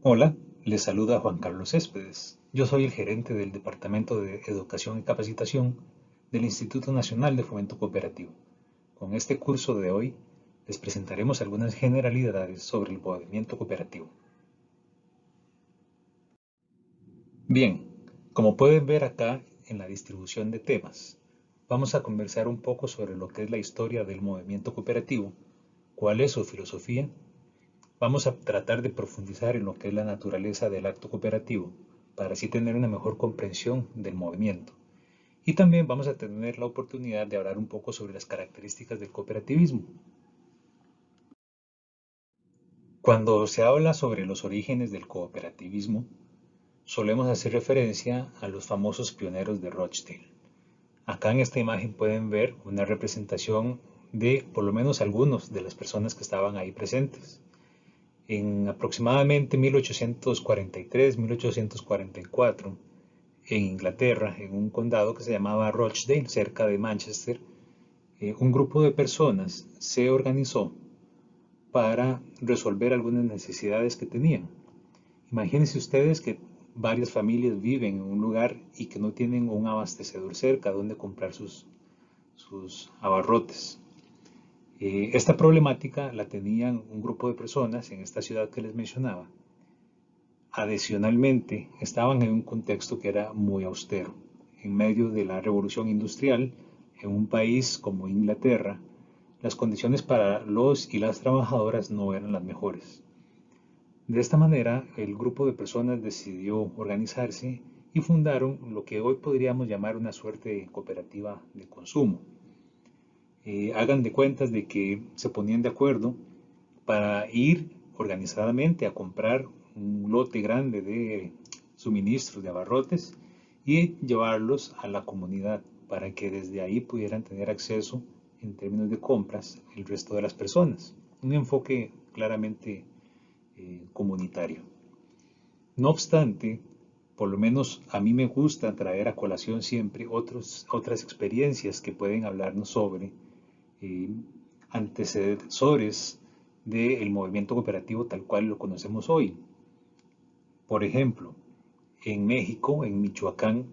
Hola, les saluda Juan Carlos Céspedes. Yo soy el gerente del Departamento de Educación y Capacitación del Instituto Nacional de Fomento Cooperativo. Con este curso de hoy les presentaremos algunas generalidades sobre el movimiento cooperativo. Bien, como pueden ver acá en la distribución de temas, vamos a conversar un poco sobre lo que es la historia del movimiento cooperativo, cuál es su filosofía. Vamos a tratar de profundizar en lo que es la naturaleza del acto cooperativo para así tener una mejor comprensión del movimiento. Y también vamos a tener la oportunidad de hablar un poco sobre las características del cooperativismo. Cuando se habla sobre los orígenes del cooperativismo, solemos hacer referencia a los famosos pioneros de Rochdale. Acá en esta imagen pueden ver una representación de por lo menos algunos de las personas que estaban ahí presentes. En aproximadamente 1843-1844, en Inglaterra, en un condado que se llamaba Rochdale, cerca de Manchester, un grupo de personas se organizó para resolver algunas necesidades que tenían. Imagínense ustedes que varias familias viven en un lugar y que no tienen un abastecedor cerca donde comprar sus abarrotes. Esta problemática la tenían un grupo de personas en esta ciudad que les mencionaba. Adicionalmente, estaban en un contexto que era muy austero. En medio de la revolución industrial, en un país como Inglaterra, las condiciones para los y las trabajadoras no eran las mejores. De esta manera, el grupo de personas decidió organizarse y fundaron lo que hoy podríamos llamar una suerte de cooperativa de consumo. Hagan de cuentas de que se ponían de acuerdo para ir organizadamente a comprar un lote grande de suministros de abarrotes y llevarlos a la comunidad para que desde ahí pudieran tener acceso en términos de compras el resto de las personas. Un enfoque claramente comunitario. No obstante, por lo menos a mí me gusta traer a colación siempre otras experiencias que pueden hablarnos sobre eh, antecesores del movimiento cooperativo tal cual lo conocemos hoy. Por ejemplo, en México, en Michoacán,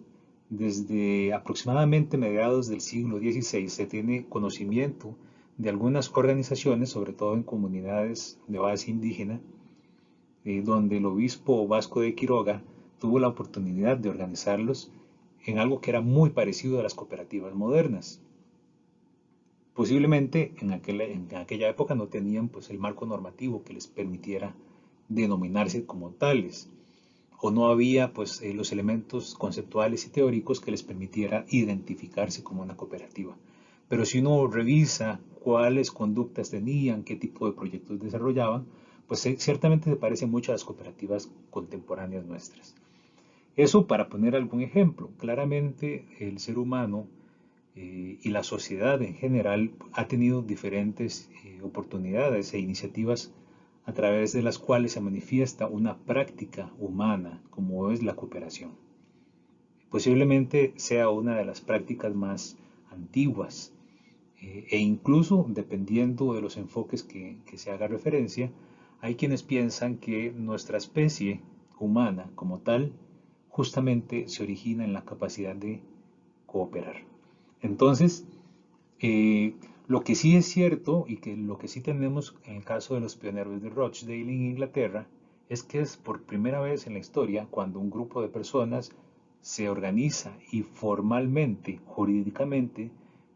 desde aproximadamente mediados del siglo XVI se tiene conocimiento de algunas organizaciones, sobre todo en comunidades de base indígena, donde el obispo Vasco de Quiroga tuvo la oportunidad de organizarlos en algo que era muy parecido a las cooperativas modernas. Posiblemente en aquella época no tenían pues, el marco normativo que les permitiera denominarse como tales, o no había pues, los elementos conceptuales y teóricos que les permitiera identificarse como una cooperativa. Pero si uno revisa cuáles conductas tenían, qué tipo de proyectos desarrollaban, pues ciertamente se parece mucho a las cooperativas contemporáneas nuestras. Eso para poner algún ejemplo. Claramente el ser humano y la sociedad en general ha tenido diferentes oportunidades e iniciativas a través de las cuales se manifiesta una práctica humana como es la cooperación. Posiblemente sea una de las prácticas más antiguas e incluso dependiendo de los enfoques que se haga referencia, hay quienes piensan que nuestra especie humana como tal justamente se origina en la capacidad de cooperar. Entonces, eh, lo que sí es cierto y que lo que sí tenemos en el caso de los pioneros de Rochdale en Inglaterra es que es por primera vez en la historia cuando un grupo de personas se organiza y formalmente, jurídicamente,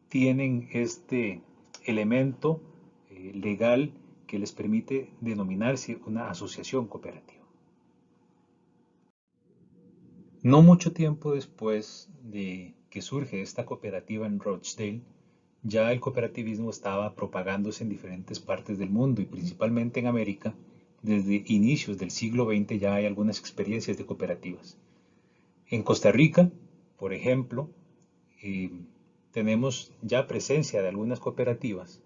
tienen este elemento legal que les permite denominarse una asociación cooperativa. No mucho tiempo después de que surge esta cooperativa en Rochdale, ya el cooperativismo estaba propagándose en diferentes partes del mundo y principalmente en América. Desde inicios del siglo XX ya hay algunas experiencias de cooperativas. En Costa Rica, por ejemplo, eh, tenemos ya presencia de algunas cooperativas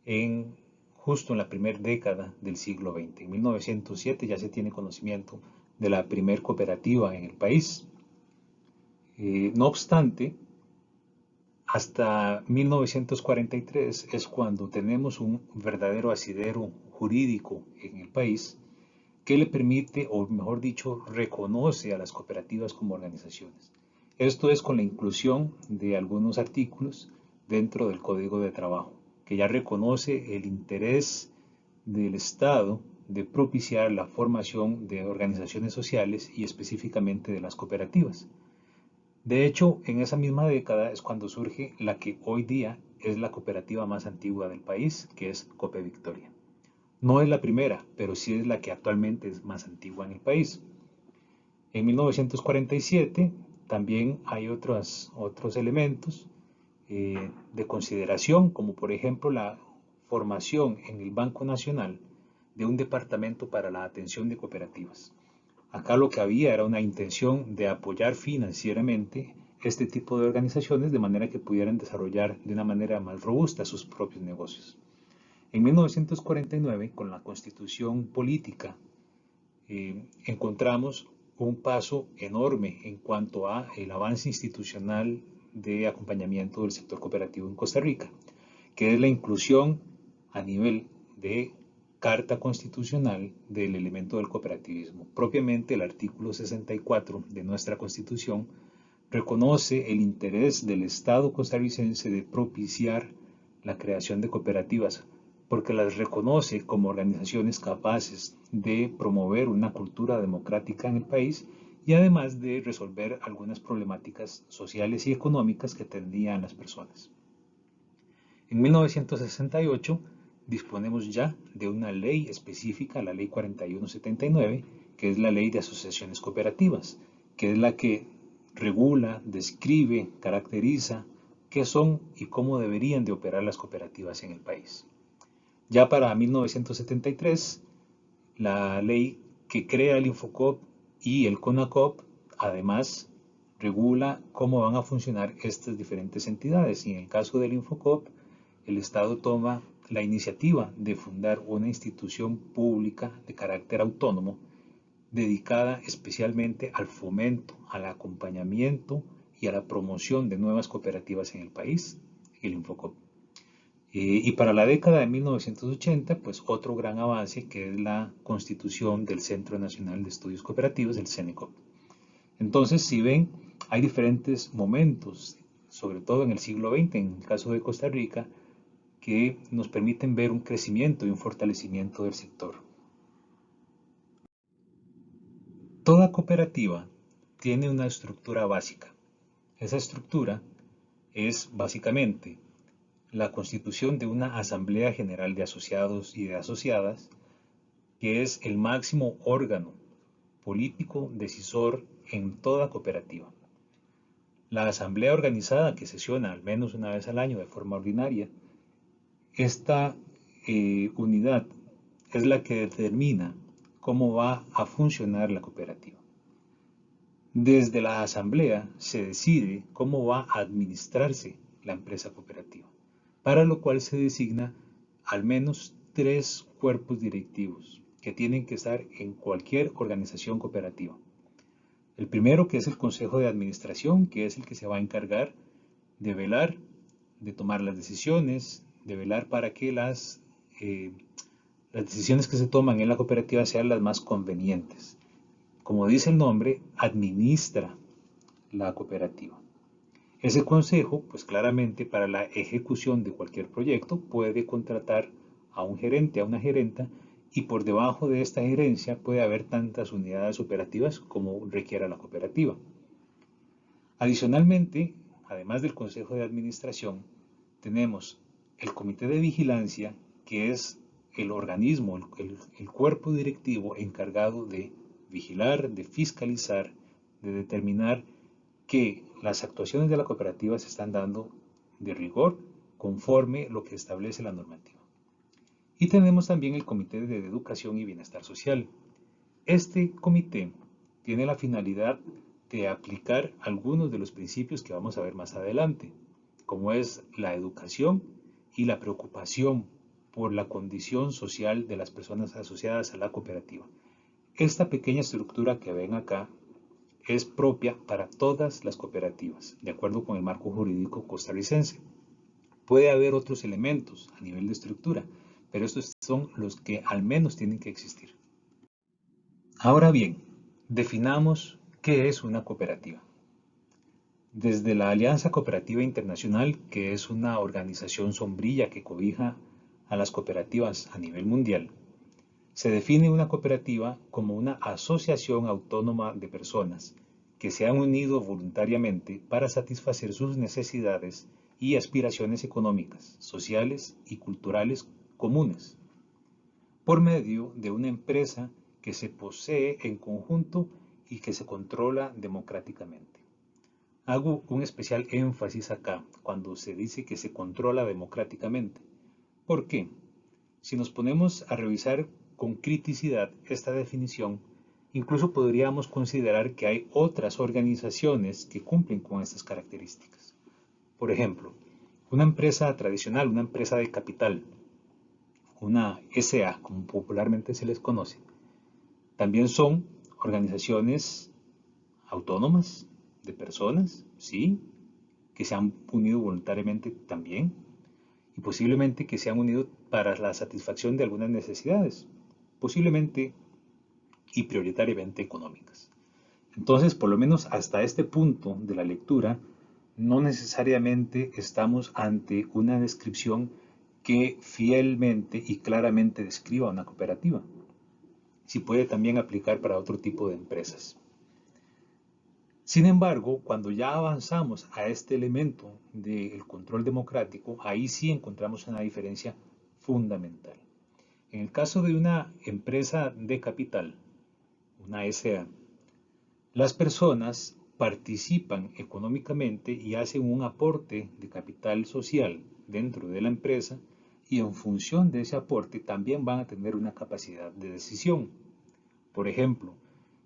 en justo en la primera década del siglo XX. En 1907 ya se tiene conocimiento de la primera cooperativa en el país. No obstante, hasta 1943 es cuando tenemos un verdadero asidero jurídico en el país, que le permite, o mejor dicho, reconoce a las cooperativas como organizaciones. Esto es con la inclusión de algunos artículos dentro del Código de Trabajo, que ya reconoce el interés del Estado de propiciar la formación de organizaciones sociales y específicamente de las cooperativas. De hecho, en esa misma década es cuando surge la que hoy día es la cooperativa más antigua del país, que es Cope Victoria. No es la primera, pero sí es la que actualmente es más antigua en el país. En 1947 también hay otros elementos de consideración, como por ejemplo la formación en el Banco Nacional de un departamento para la atención de cooperativas. Acá lo que había era una intención de apoyar financieramente este tipo de organizaciones de manera que pudieran desarrollar de una manera más robusta sus propios negocios. En 1949, con la Constitución Política, encontramos un paso enorme en cuanto a el avance institucional de acompañamiento del sector cooperativo en Costa Rica, que es la inclusión a nivel de Carta Constitucional del elemento del cooperativismo. Propiamente el artículo 64 de nuestra Constitución reconoce el interés del Estado costarricense de propiciar la creación de cooperativas, porque las reconoce como organizaciones capaces de promover una cultura democrática en el país y además de resolver algunas problemáticas sociales y económicas que tendrían las personas. En 1968 disponemos ya de una ley específica, la Ley 4179, que es la Ley de Asociaciones Cooperativas, que es la que regula, describe, caracteriza qué son y cómo deberían de operar las cooperativas en el país. Ya para 1973, la ley que crea el Infocop y el CONACOP, además, regula cómo van a funcionar estas diferentes entidades. Y en el caso del Infocop, el Estado toma la iniciativa de fundar una institución pública de carácter autónomo dedicada especialmente al fomento, al acompañamiento y a la promoción de nuevas cooperativas en el país, el Infocop. Y para la década de 1980, pues otro gran avance que es la constitución del Centro Nacional de Estudios Cooperativos, el CENECOP. Entonces, si ven, hay diferentes momentos, sobre todo en el siglo XX, en el caso de Costa Rica, que nos permiten ver un crecimiento y un fortalecimiento del sector. Toda cooperativa tiene una estructura básica. Esa estructura es básicamente la constitución de una Asamblea General de Asociados y de Asociadas, que es el máximo órgano político decisor en toda cooperativa. La asamblea organizada, que sesiona al menos una vez al año de forma ordinaria, esta unidad es la que determina cómo va a funcionar la cooperativa. Desde la asamblea se decide cómo va a administrarse la empresa cooperativa, para lo cual se designa al menos 3 cuerpos directivos que tienen que estar en cualquier organización cooperativa. El primero, que es el Consejo de Administración, que es el que se va a encargar de velar, de tomar las decisiones, de velar para que las decisiones que se toman en la cooperativa sean las más convenientes. Como dice el nombre, administra la cooperativa. Ese consejo, pues claramente para la ejecución de cualquier proyecto puede contratar a un gerente, a una gerenta, y por debajo de esta gerencia puede haber tantas unidades operativas como requiera la cooperativa. Adicionalmente, además del Consejo de Administración, tenemos el Comité de Vigilancia, que es el organismo, el cuerpo directivo encargado de vigilar, de fiscalizar, de determinar que las actuaciones de la cooperativa se están dando de rigor conforme lo que establece la normativa. Y tenemos también el Comité de Educación y Bienestar Social. Este comité tiene la finalidad de aplicar algunos de los principios que vamos a ver más adelante, como es la educación y la preocupación por la condición social de las personas asociadas a la cooperativa. Esta pequeña estructura que ven acá es propia para todas las cooperativas, de acuerdo con el marco jurídico costarricense. Puede haber otros elementos a nivel de estructura, pero estos son los que al menos tienen que existir. Ahora bien, definamos qué es una cooperativa. Desde la Alianza Cooperativa Internacional, que es una organización sombrilla que cobija a las cooperativas a nivel mundial, se define una cooperativa como una asociación autónoma de personas que se han unido voluntariamente para satisfacer sus necesidades y aspiraciones económicas, sociales y culturales comunes, por medio de una empresa que se posee en conjunto y que se controla democráticamente. Hago un especial énfasis acá cuando se dice que se controla democráticamente. ¿Por qué? Si nos ponemos a revisar con criticidad esta definición, incluso podríamos considerar que hay otras organizaciones que cumplen con estas características. Por ejemplo, una empresa tradicional, una empresa de capital, una SA, como popularmente se les conoce, también son organizaciones autónomas de personas, sí, que se han unido voluntariamente también, y posiblemente que se han unido para la satisfacción de algunas necesidades, posiblemente y prioritariamente económicas. Entonces, por lo menos hasta este punto de la lectura, no necesariamente estamos ante una descripción que fielmente y claramente describa una cooperativa. Sí puede también aplicar para otro tipo de empresas. Sin embargo, cuando ya avanzamos a este elemento del control democrático, ahí sí encontramos una diferencia fundamental. En el caso de una empresa de capital, una SA, las personas participan económicamente y hacen un aporte de capital social dentro de la empresa y en función de ese aporte también van a tener una capacidad de decisión. Por ejemplo,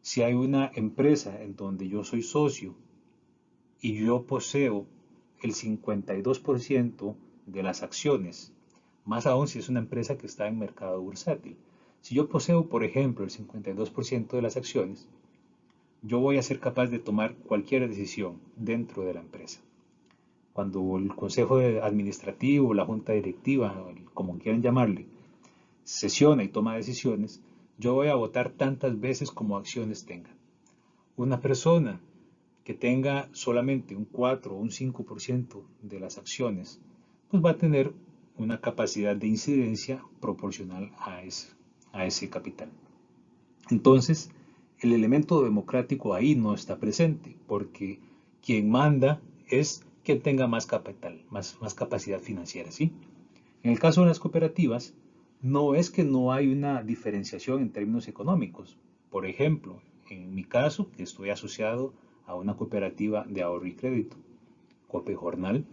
si hay una empresa en donde yo soy socio y yo poseo el 52% de las acciones, más aún si es una empresa que está en mercado bursátil. Si yo poseo, por ejemplo, el 52% de las acciones, yo voy a ser capaz de tomar cualquier decisión dentro de la empresa. Cuando el consejo administrativo, la junta directiva, como quieran llamarle, sesiona y toma decisiones, yo voy a votar tantas veces como acciones tenga. Una persona que tenga solamente un 4 o un 5% de las acciones, pues va a tener una capacidad de incidencia proporcional a ese capital. Entonces, el elemento democrático ahí no está presente, porque quien manda es quien tenga más capital, más capacidad financiera, ¿sí? En el caso de las cooperativas, no es que no hay una diferenciación en términos económicos. Por ejemplo, en mi caso, que estoy asociado a una cooperativa de ahorro y crédito, Copejornal,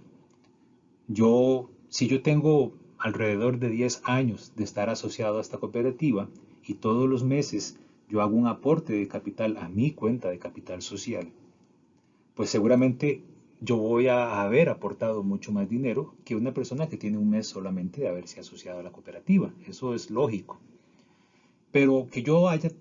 si yo tengo alrededor de 10 años de estar asociado a esta cooperativa y todos los meses yo hago un aporte de capital a mi cuenta de capital social, pues seguramente yo voy a haber aportado mucho más dinero que una persona que tiene un mes solamente de haberse asociado a la cooperativa. Eso es lógico. Pero que yo haya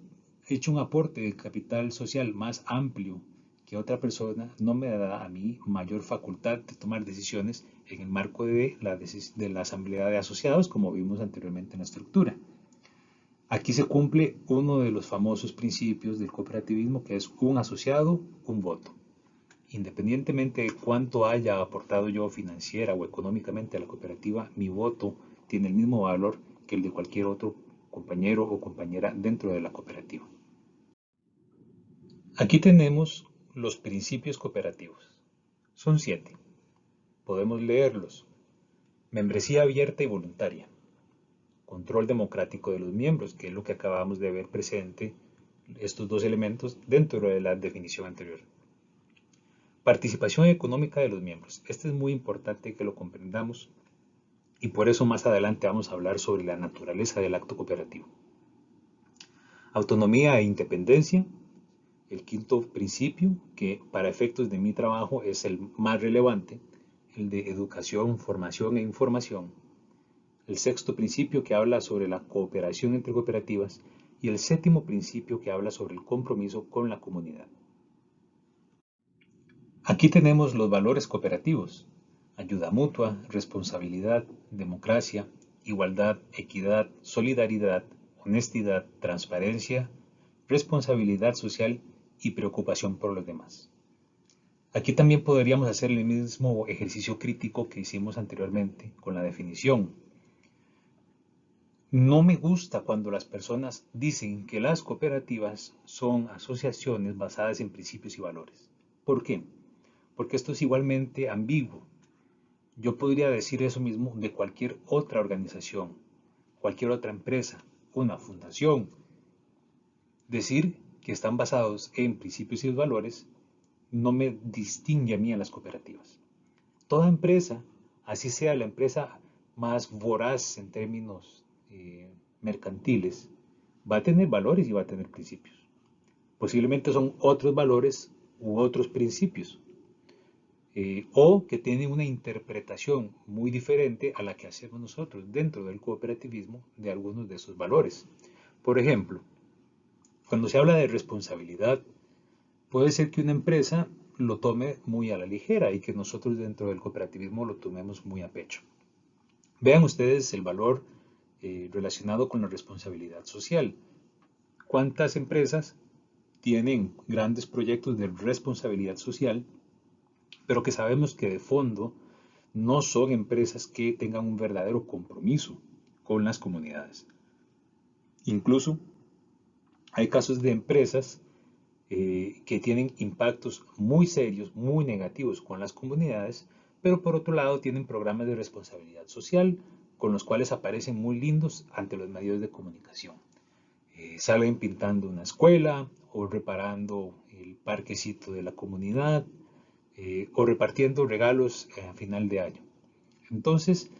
hecho un aporte de capital social más amplio que otra persona no me da a mí mayor facultad de tomar decisiones en el marco de la asamblea de asociados, como vimos anteriormente en la estructura. Aquí se cumple uno de los famosos principios del cooperativismo, que es un asociado, un voto. Independientemente de cuánto haya aportado yo financiera o económicamente a la cooperativa, mi voto tiene el mismo valor que el de cualquier otro compañero o compañera dentro de la cooperativa. Aquí tenemos los principios cooperativos. Son 7. Podemos leerlos. Membresía abierta y voluntaria. Control democrático de los miembros, que es lo que acabamos de ver presente, estos dos elementos dentro de la definición anterior. Participación económica de los miembros. Este es muy importante que lo comprendamos y por eso más adelante vamos a hablar sobre la naturaleza del acto cooperativo. Autonomía e independencia. El quinto principio, que para efectos de mi trabajo es el más relevante, el de educación, formación e información. El sexto principio, que habla sobre la cooperación entre cooperativas. Y el séptimo principio, que habla sobre el compromiso con la comunidad. Aquí tenemos los valores cooperativos: ayuda mutua, responsabilidad, democracia, igualdad, equidad, solidaridad, honestidad, transparencia, responsabilidad social y preocupación por los demás. Aquí también podríamos hacer el mismo ejercicio crítico que hicimos anteriormente con la definición. No me gusta cuando las personas dicen que las cooperativas son asociaciones basadas en principios y valores. ¿Por qué? Porque esto es igualmente ambiguo. Yo podría decir eso mismo de cualquier otra organización, cualquier otra empresa, una fundación. Decir que están basados en principios y valores no me distingue a mí a las cooperativas. Toda empresa, así sea la empresa más voraz en términos mercantiles, va a tener valores y va a tener principios. Posiblemente son otros valores u otros principios, o que tienen una interpretación muy diferente a la que hacemos nosotros dentro del cooperativismo de algunos de esos valores. Por ejemplo, cuando se habla de responsabilidad, puede ser que una empresa lo tome muy a la ligera y que nosotros dentro del cooperativismo lo tomemos muy a pecho. Vean ustedes el valor relacionado con la responsabilidad social. ¿Cuántas empresas tienen grandes proyectos de responsabilidad social, pero que sabemos que de fondo no son empresas que tengan un verdadero compromiso con las comunidades? Incluso hay casos de empresas que tienen impactos muy serios, muy negativos con las comunidades, pero por otro lado tienen programas de responsabilidad social con los cuales aparecen muy lindos ante los medios de comunicación. Salen pintando una escuela o reparando el parquecito de la comunidad o repartiendo regalos a final de año. Entonces,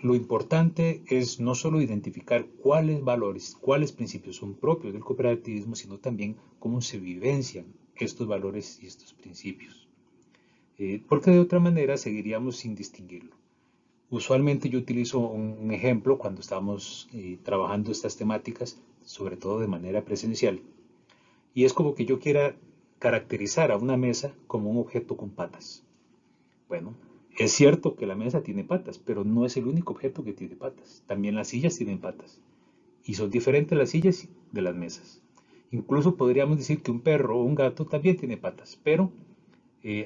lo importante es no solo identificar cuáles valores, cuáles principios son propios del cooperativismo, sino también cómo se vivencian estos valores y estos principios. Porque de otra manera seguiríamos sin distinguirlo. Usualmente yo utilizo un ejemplo cuando estamos trabajando estas temáticas, sobre todo de manera presencial, y es como que yo quiera caracterizar a una mesa como un objeto con patas. Bueno, es cierto que la mesa tiene patas, pero no es el único objeto que tiene patas. También las sillas tienen patas. Y son diferentes las sillas de las mesas. Incluso podríamos decir que un perro o un gato también tiene patas, pero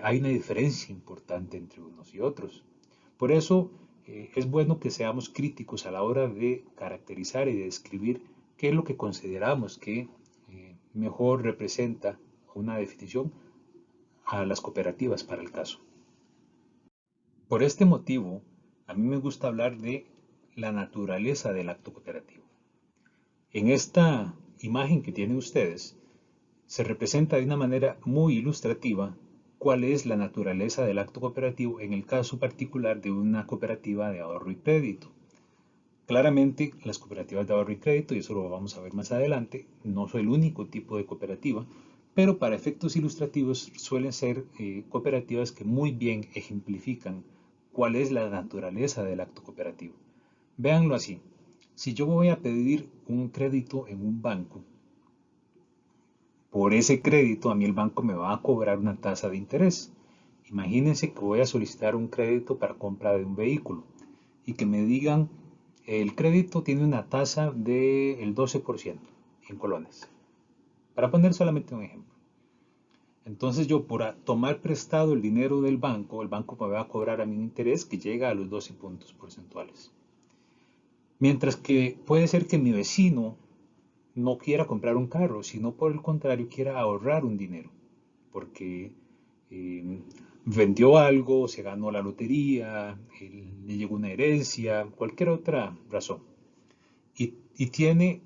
hay una diferencia importante entre unos y otros. Por eso es bueno que seamos críticos a la hora de caracterizar y de describir qué es lo que consideramos que mejor representa una definición a las cooperativas para el caso. Por este motivo, a mí me gusta hablar de la naturaleza del acto cooperativo. En esta imagen que tienen ustedes, se representa de una manera muy ilustrativa cuál es la naturaleza del acto cooperativo en el caso particular de una cooperativa de ahorro y crédito. Claramente, las cooperativas de ahorro y crédito, y eso lo vamos a ver más adelante, no son el único tipo de cooperativa, pero para efectos ilustrativos suelen ser cooperativas que muy bien ejemplifican cuál es la naturaleza del acto cooperativo. Véanlo así, si yo voy a pedir un crédito en un banco, por ese crédito a mí el banco me va a cobrar una tasa de interés. Imagínense que voy a solicitar un crédito para compra de un vehículo y que me digan el crédito tiene una tasa del 12% en colones. Para poner solamente un ejemplo. Entonces yo por tomar prestado el dinero del banco, el banco me va a cobrar a mí un interés que llega a los 12 puntos porcentuales. Mientras que puede ser que mi vecino no quiera comprar un carro, sino por el contrario quiera ahorrar un dinero, porque eh, vendió algo, se ganó la lotería, le llegó una herencia, cualquier otra razón. Y tiene,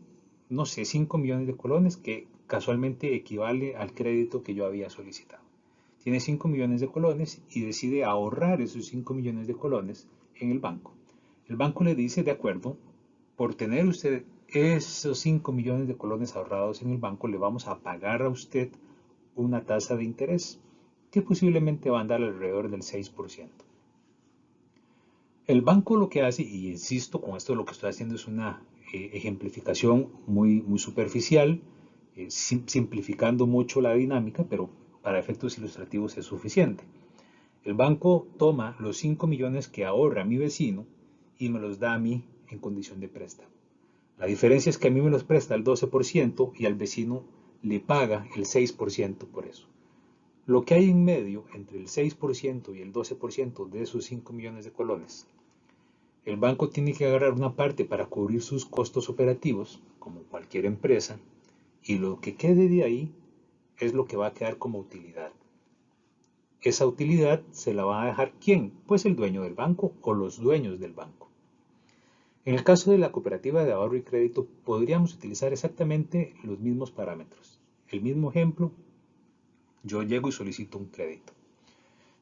no sé, 5 millones de colones que casualmente equivale al crédito que yo había solicitado. Tiene 5 millones de colones y decide ahorrar esos 5 millones de colones en el banco. El banco le dice, de acuerdo, por tener usted esos 5 millones de colones ahorrados en el banco, le vamos a pagar a usted una tasa de interés que posiblemente va a andar alrededor del 6%. El banco lo que hace, y insisto, con esto lo que estoy haciendo es una ejemplificación muy superficial, simplificando mucho la dinámica, pero para efectos ilustrativos es suficiente. El banco toma los 5 millones que ahorra mi vecino y me los da a mí en condición de préstamo. La diferencia es que a mí me los presta el 12% y al vecino le paga el 6% por eso. Lo que hay en medio entre el 6% y el 12% de esos 5 millones de colones, el banco tiene que agarrar una parte para cubrir sus costos operativos, como cualquier empresa, y lo que quede de ahí es lo que va a quedar como utilidad. Esa utilidad se la va a dejar ¿quién? Pues el dueño del banco o los dueños del banco. En el caso de la cooperativa de ahorro y crédito, podríamos utilizar exactamente los mismos parámetros. El mismo ejemplo, yo llego y solicito un crédito.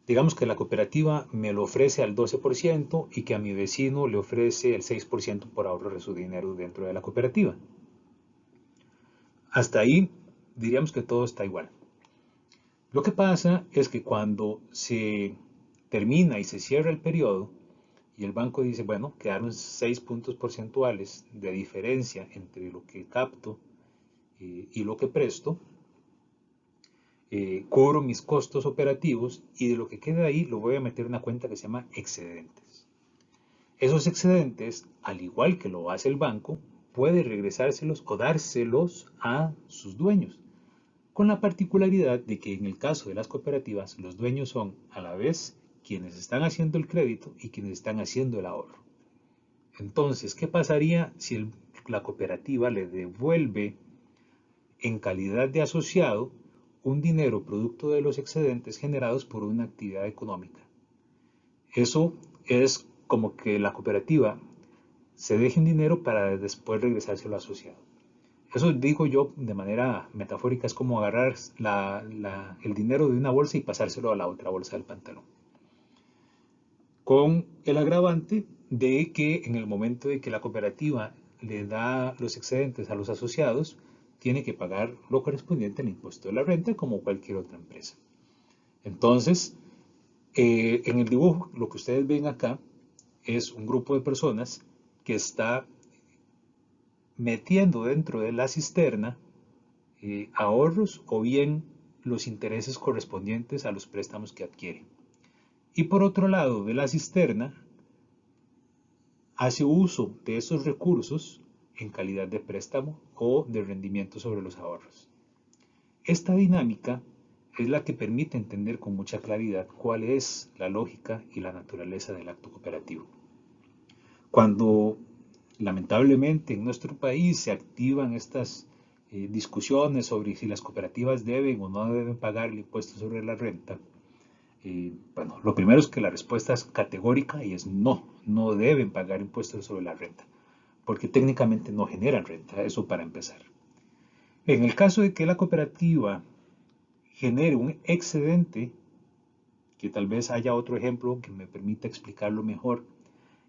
Digamos que la cooperativa me lo ofrece al 12% y que a mi vecino le ofrece el 6% por ahorro de su dinero dentro de la cooperativa. Hasta ahí diríamos que todo está igual. Lo que pasa es que cuando se termina y se cierra el periodo y el banco dice, bueno, quedaron 6 puntos porcentuales de diferencia entre lo que capto y lo que presto, cubro mis costos operativos y de lo que queda ahí lo voy a meter en una cuenta que se llama excedentes. Esos excedentes, al igual que lo hace el banco, puede regresárselos o dárselos a sus dueños, con la particularidad de que en el caso de las cooperativas, los dueños son a la vez quienes están haciendo el crédito y quienes están haciendo el ahorro. Entonces, ¿qué pasaría si la cooperativa le devuelve en calidad de asociado un dinero producto de los excedentes generados por una actividad económica? Eso es como que la cooperativa se deje un dinero para después regresárselo al asociado. Eso digo yo de manera metafórica, es como agarrar el dinero de una bolsa y pasárselo a la otra bolsa del pantalón. Con el agravante de que en el momento de que la cooperativa le da los excedentes a los asociados, tiene que pagar lo correspondiente al impuesto de la renta como cualquier otra empresa. Entonces, en el dibujo, lo que ustedes ven acá es un grupo de personas que está metiendo dentro de la cisterna ahorros o bien los intereses correspondientes a los préstamos que adquiere. Y por otro lado de la cisterna, hace uso de esos recursos en calidad de préstamo o de rendimiento sobre los ahorros. Esta dinámica es la que permite entender con mucha claridad cuál es la lógica y la naturaleza del acto cooperativo. Cuando lamentablemente en nuestro país se activan estas discusiones sobre si las cooperativas deben o no deben pagar el impuesto sobre la renta, bueno, lo primero es que la respuesta es categórica y es no, no deben pagar impuestos sobre la renta, porque técnicamente no generan renta, eso para empezar. En el caso de que la cooperativa genere un excedente, que tal vez haya otro ejemplo que me permita explicarlo mejor,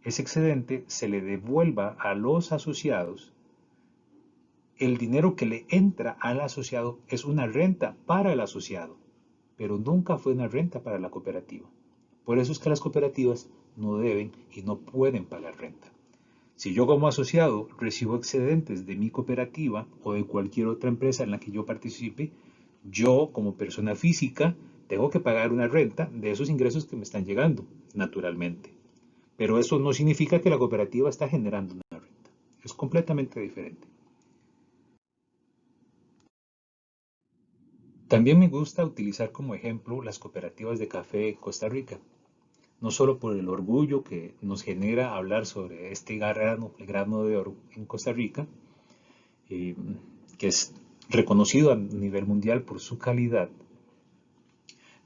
ese excedente se le devuelva a los asociados. El dinero que le entra al asociado es una renta para el asociado, pero nunca fue una renta para la cooperativa. Por eso es que las cooperativas no deben y no pueden pagar renta. Si yo como asociado recibo excedentes de mi cooperativa o de cualquier otra empresa en la que yo participe, yo como persona física tengo que pagar una renta de esos ingresos que me están llegando, naturalmente. Pero eso no significa que la cooperativa está generando una renta. Es completamente diferente. También me gusta utilizar como ejemplo las cooperativas de café en Costa Rica, no solo por el orgullo que nos genera hablar sobre este grano, el grano de oro en Costa Rica, eh, que es reconocido a nivel mundial por su calidad,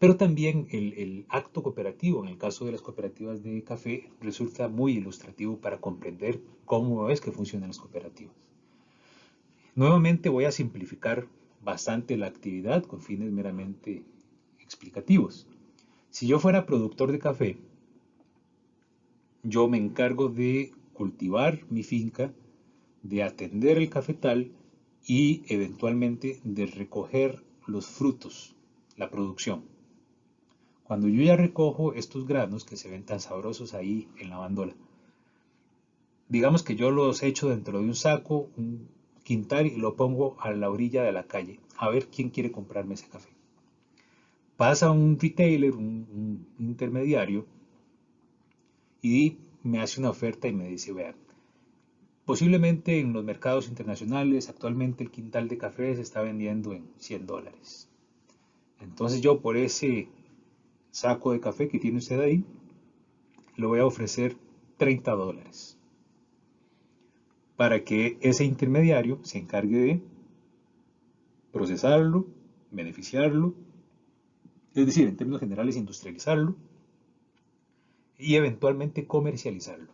pero también el acto cooperativo, en el caso de las cooperativas de café, resulta muy ilustrativo para comprender cómo es que funcionan las cooperativas. Nuevamente voy a simplificar bastante la actividad con fines meramente explicativos. Si yo fuera productor de café, yo me encargo de cultivar mi finca, de atender el cafetal y eventualmente de recoger los frutos, la producción. Cuando yo ya recojo estos granos que se ven tan sabrosos ahí en la bandola, digamos que yo los echo dentro de un saco, un quintal y lo pongo a la orilla de la calle, a ver quién quiere comprarme ese café. Pasa un retailer, un intermediario, y me hace una oferta y me dice, vean, Posiblemente en los mercados internacionales, actualmente el quintal de café se está vendiendo en $100. Entonces yo por ese saco de café que tiene usted ahí, le voy a ofrecer $30 para que ese intermediario se encargue de procesarlo, beneficiarlo, es decir, en términos generales, industrializarlo y eventualmente comercializarlo.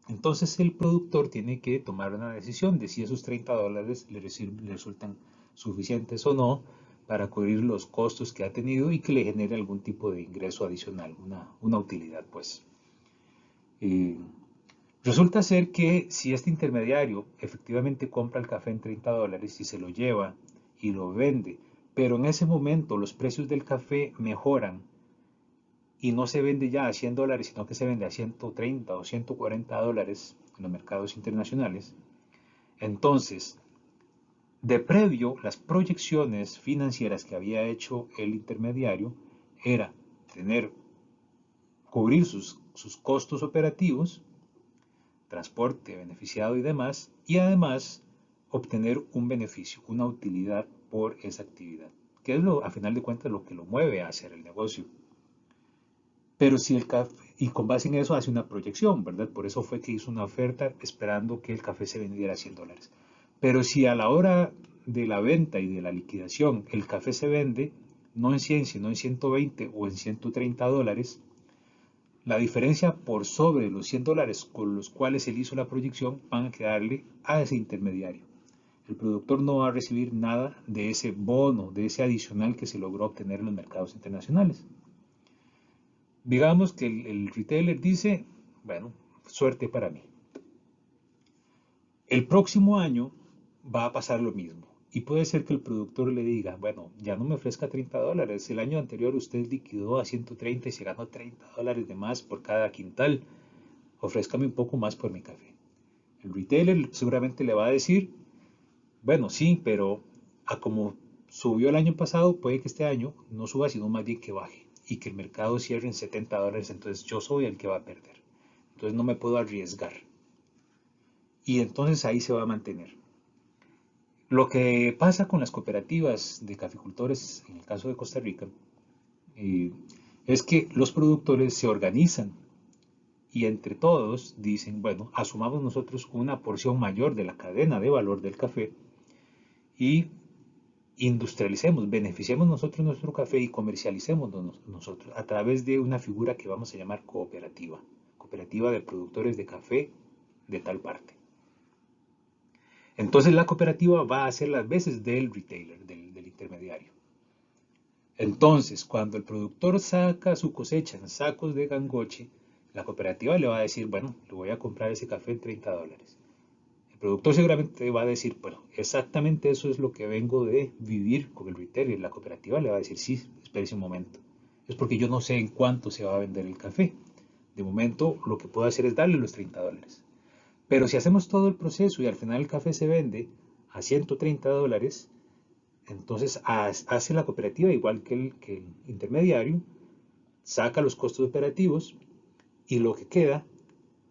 Entonces el productor tiene que tomar una decisión de si esos $30 le resultan suficientes o no para cubrir los costos que ha tenido y que le genere algún tipo de ingreso adicional, una utilidad pues. Eh, Resulta ser que si este intermediario efectivamente compra el café en $30 y se lo lleva y lo vende, pero en ese momento los precios del café mejoran y no se vende ya a $100, sino que se vende a 130 o $140 en los mercados internacionales, entonces, de previo, las proyecciones financieras que había hecho el intermediario era tener, cubrir sus costos operativos, transporte beneficiado y demás, y además obtener un beneficio, una utilidad por esa actividad, que es a final de cuentas lo que lo mueve a hacer el negocio. Pero si el café, y con base en eso hace una proyección, ¿verdad? Por eso fue que hizo una oferta esperando que el café se vendiera a $100. Pero si a la hora de la venta y de la liquidación el café se vende no en 100, sino en 120 o en $130, la diferencia por sobre los $100 con los cuales él hizo la proyección van a quedarle a ese intermediario. El productor no va a recibir nada de ese bono, de ese adicional que se logró obtener en los mercados internacionales. Digamos que el retailer dice, bueno, suerte para mí. El próximo año va a pasar lo mismo. Y puede ser que el productor le diga, bueno, ya no me ofrezca $30. El año anterior usted liquidó a 130 y se ganó $30 de más por cada quintal. Ofrézcame un poco más por mi café. El retailer seguramente le va a decir, bueno, sí, pero a como subió el año pasado, puede que este año no suba, sino más bien que baje y que el mercado cierre en $70, entonces yo soy el que va a perder. Entonces no me puedo arriesgar. Y entonces ahí se va a mantener. Lo que pasa con las cooperativas de caficultores, en el caso de Costa Rica, eh, es que los productores se organizan y entre todos dicen, bueno, asumamos nosotros una porción mayor de la cadena de valor del café y industrialicemos, beneficiemos nosotros nuestro café y comercialicemos nosotros a través de una figura que vamos a llamar cooperativa, cooperativa de productores de café de tal parte. Entonces la cooperativa va a hacer las veces del retailer, del intermediario. Entonces, cuando el productor saca su cosecha en sacos de gangoche, la cooperativa le va a decir, bueno, le voy a comprar ese café en $30. El productor seguramente va a decir, bueno, exactamente eso es lo que vengo de vivir con el retailer. La cooperativa le va a decir, sí, espérese un momento. Es porque yo no sé en cuánto se va a vender el café. De momento, lo que puedo hacer es darle los $30. Pero si hacemos todo el proceso y al final el café se vende a $130, entonces hace la cooperativa igual que el intermediario, saca los costos operativos y lo que queda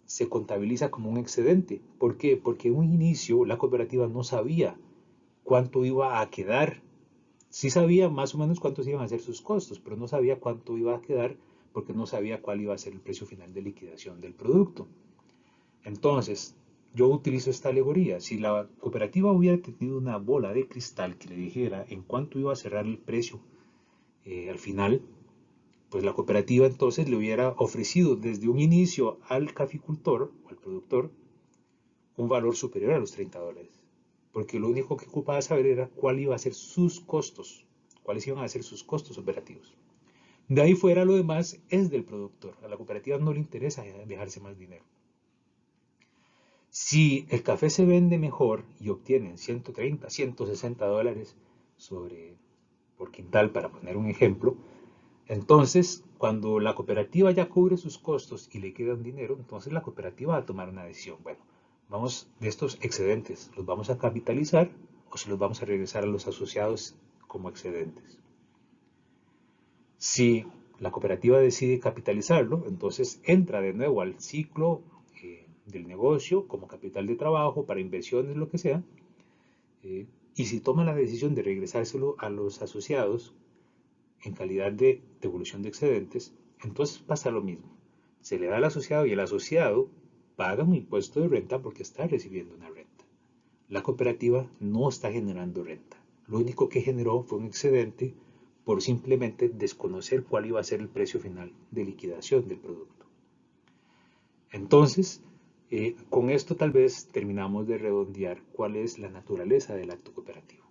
se contabiliza como un excedente. ¿Por qué? Porque en un inicio la cooperativa no sabía cuánto iba a quedar. Sí sabía más o menos cuántos iban a ser sus costos, pero no sabía cuánto iba a quedar porque no sabía cuál iba a ser el precio final de liquidación del producto. Entonces, yo utilizo esta alegoría. Si la cooperativa hubiera tenido una bola de cristal que le dijera en cuánto iba a cerrar el precio al final, pues la cooperativa entonces le hubiera ofrecido desde un inicio al caficultor o al productor un valor superior a los $30. Porque lo único que ocupaba saber era cuál iba a ser sus costos, cuáles iban a ser sus costos operativos. De ahí fuera lo demás es del productor. A la cooperativa no le interesa dejarse más dinero. Si el café se vende mejor y obtienen 130, $160 por quintal, para poner un ejemplo, entonces cuando la cooperativa ya cubre sus costos y le queda un dinero, entonces la cooperativa va a tomar una decisión. Bueno, vamos de estos excedentes, ¿los vamos a capitalizar o se los vamos a regresar a los asociados como excedentes? Si la cooperativa decide capitalizarlo, entonces entra de nuevo al ciclo del negocio como capital de trabajo, para inversiones, lo que sea. Y si toma la decisión de regresárselo a los asociados en calidad de devolución de excedentes, entonces pasa lo mismo. Se le da al asociado y el asociado paga un impuesto de renta porque está recibiendo una renta. La cooperativa no está generando renta. Lo único que generó fue un excedente por simplemente desconocer cuál iba a ser el precio final de liquidación del producto. Entonces, con esto tal vez terminamos de redondear cuál es la naturaleza del acto cooperativo.